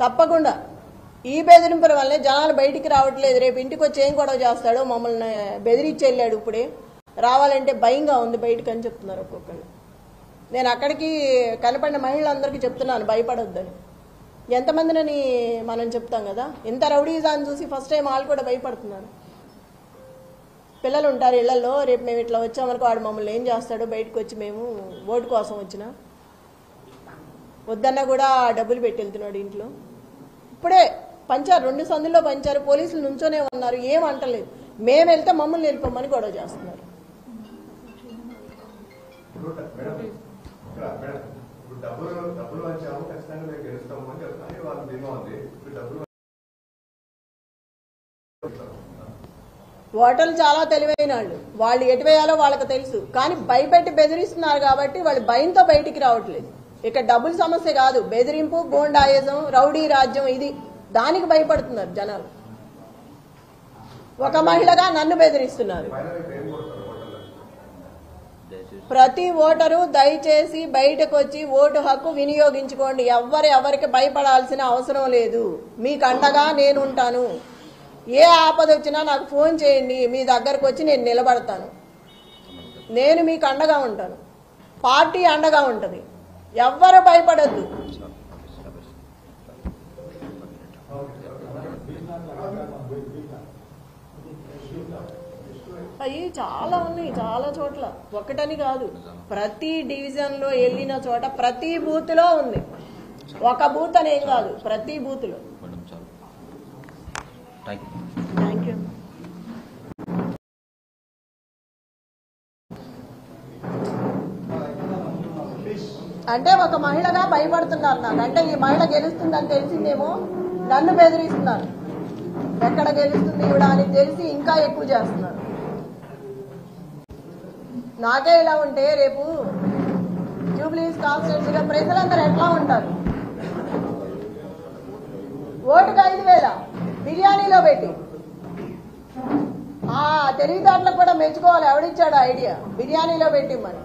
తప్పకుండా ఈ బెదిరింపుల వల్లే జనాలు బయటికి రావట్లేదు. రేపు ఇంటికి వచ్చి ఏం గొడవ చేస్తాడో, మమ్మల్ని బెదిరించి వెళ్ళాడు, ఇప్పుడే రావాలంటే భయంగా ఉంది బయటకు అని చెప్తున్నారు ఒక్కొక్కళ్ళు. నేను అక్కడికి కనపడిన మహిళలందరికీ చెప్తున్నాను భయపడొద్దని. ఎంతమందినని మనం చెప్తాం కదా, ఇంత రౌడీజాన్ని చూసి ఫస్ట్ టైం వాళ్ళు కూడా భయపడుతున్నారు. పిల్లలు ఉంటారు ఇళ్లలో, రేపు మేము ఇట్లా వచ్చామనుకో వాడు మమ్మల్ని ఏం చేస్తాడో, బయటకు వచ్చి మేము ఓటు కోసం వచ్చినా వద్దన్నా కూడా డబ్బులు పెట్టి వెళ్తున్నాడు ఇంట్లో. ఇప్పుడే పంచారు, 2 సందుల్లో పంచారు, పోలీసులు నుంచోనే ఉన్నారు, ఏం అంటలేదు. మేము వెళ్తే మమ్మల్ని వెళ్ళిపోమని గొడవ చేస్తున్నారు. ఓటర్లు చాలా తెలివైన వాళ్ళు ఎటు వేయాలో వాళ్ళకి తెలుసు. కానీ భయపెట్టి బెదిరిస్తున్నారు కాబట్టి వాళ్ళు భయంతో బయటికి రావట్లేదు. ఇక డబ్బుల సమస్య కాదు, బెదిరింపు, గోండాయిజం, రౌడీ రాజ్యం, ఇది దానికి భయపడుతున్నారు జనాలు. ఒక మహిళగా నన్ను బెదిరిస్తున్నారు. ప్రతి ఓటరు దయచేసి బయటకు వచ్చి ఓటు హక్కు వినియోగించుకోండి. ఎవరికి భయపడాల్సిన అవసరం లేదు. మీకు అండగా నేను ఉంటాను. ఏ ఆపద వచ్చినా నాకు ఫోన్ చేయండి, మీ దగ్గరకు వచ్చి నేను నిలబడతాను. నేను మీకు అండగా ఉంటాను, పార్టీ అండగా ఉంటుంది. ఎవ్వరు భయపడద్దు. అవి చాలా ఉన్నాయి, చాలా చోట్ల, ఒకటని కాదు. ప్రతి డివిజన్లో వెళ్ళిన చోట ప్రతి బూత్లో ఉంది. ఒక బూత్ అనేం కాదు, ప్రతి బూత్లో. Thank you. అంటే ఒక మహిళగా భయపడుతున్నారు నాకు. అంటే ఈ మహిళ గెలుస్తుందని తెలిసిందేమో నన్ను బెదిరిస్తున్నారు. ఎక్కడ గెలుస్తుంది ఇవిడ అని తెలిసి ఇంకా ఎక్కువ చేస్తున్నారు. నాకే ఇలా ఉంటే రేపు జూబ్లీస్ కాన్స్టిట్యూన్సీలో ప్రజలందరూ ఎట్లా ఉంటారు? ఓటుకు 5,000 బిర్యానీలో పెట్టి, ఆ తెలివితేటలకు కూడా మెచ్చుకోవాలి. ఎవడిచ్చాడు ఐడియా బిర్యానీలో పెట్టి మరి?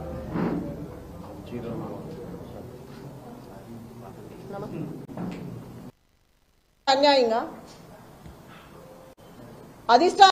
అన్యాయంగా అధిష్టానం